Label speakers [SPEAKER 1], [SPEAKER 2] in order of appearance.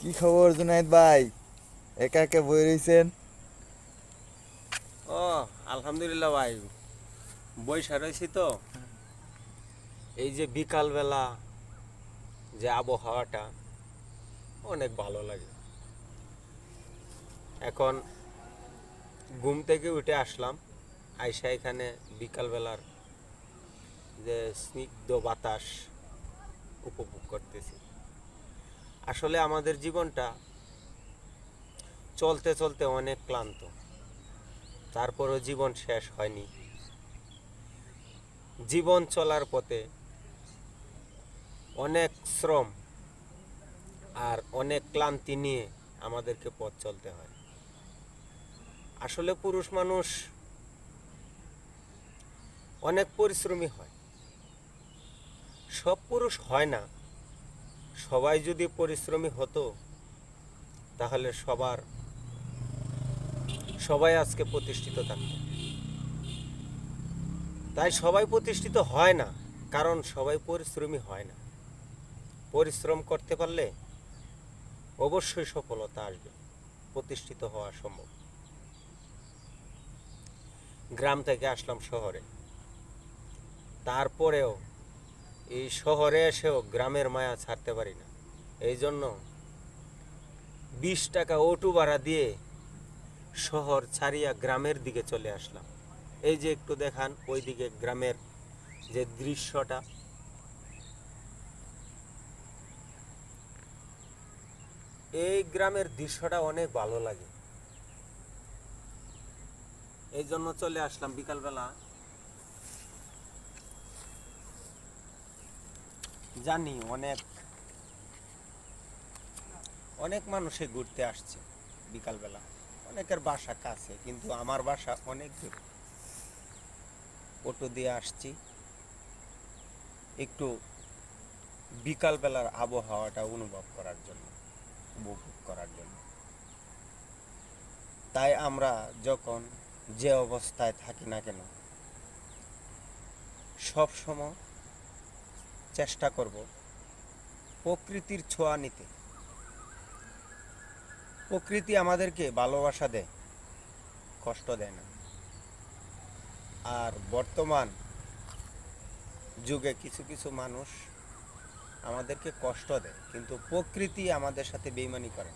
[SPEAKER 1] কি খবর জুনায়েদ ভাই? একা একা বই রইছেন?
[SPEAKER 2] ও আলহামদুলিল্লাহ ভাই, বৈশা রয়েছি তো। এই যে বিকালবেলা যে আবহাওয়াটা অনেক ভালো লাগে। এখন ঘুম থেকে উঠে আসলাম, আইসা এখানে বিকালবেলার যে স্নিগ্ধ বাতাস উপভোগ করতেছি। আসলে আমাদের জীবনটা চলতে চলতে অনেক ক্লান্ত, তারপরও জীবন শেষ হয়নি। জীবন চলার পথে অনেক শ্রম আর অনেক ক্লান্তি নিয়ে আমাদেরকে পথ চলতে হয়। আসলে পুরুষ মানুষ অনেক পরিশ্রমী হয়। সব পুরুষ হয় না। সবাই যদি পরিশ্রমী হতো তাহলে সবাই আজকে প্রতিষ্ঠিত থাকত। তাই সবাই প্রতিষ্ঠিত হয় না, কারণ সবাই পরিশ্রমী হয় না। পরিশ্রম করতে পারলে অবশ্যই সফলতা আসবে, প্রতিষ্ঠিত হওয়া সম্ভব। গ্রাম থেকে আসলাম শহরে, তারপরেও এই শহরে এসেও গ্রামের মায়া ছাড়তে পারি না। এই জন্য 20 টাকা অটো ভাড়া দিয়ে শহর ছাড়িয়া গ্রামের দিকে চলে আসলাম। এই যে একটু দেখান ওইদিকে গ্রামের যে দৃশ্যটা, এই গ্রামের দৃশ্যটা অনেক ভালো লাগে। এই জন্য চলে আসলাম বিকালবেলা। জানি অনেক অনেক মানুষে ঘুরতে আসছে বিকালবেলা, অনেকের বাসা কাছে, কিন্তু আমার বাসা অনেক দূর। অটো দিয়ে আসছি একটু বিকালবেলার আবহাওয়াটা অনুভব করার জন্য, উপভোগ করার জন্য। তাই আমরা যখন যে অবস্থায় থাকি না কেন, সব সময় চেষ্টা করব প্রকৃতির ছোঁয়া নিতে। প্রকৃতি আমাদেরকে ভালোবাসা দেয়, কষ্ট দেয় না। আর বর্তমান যুগে কিছু কিছু মানুষ আমাদেরকে কষ্ট দেয়, কিন্তু প্রকৃতি আমাদের সাথে বেইমানি করে।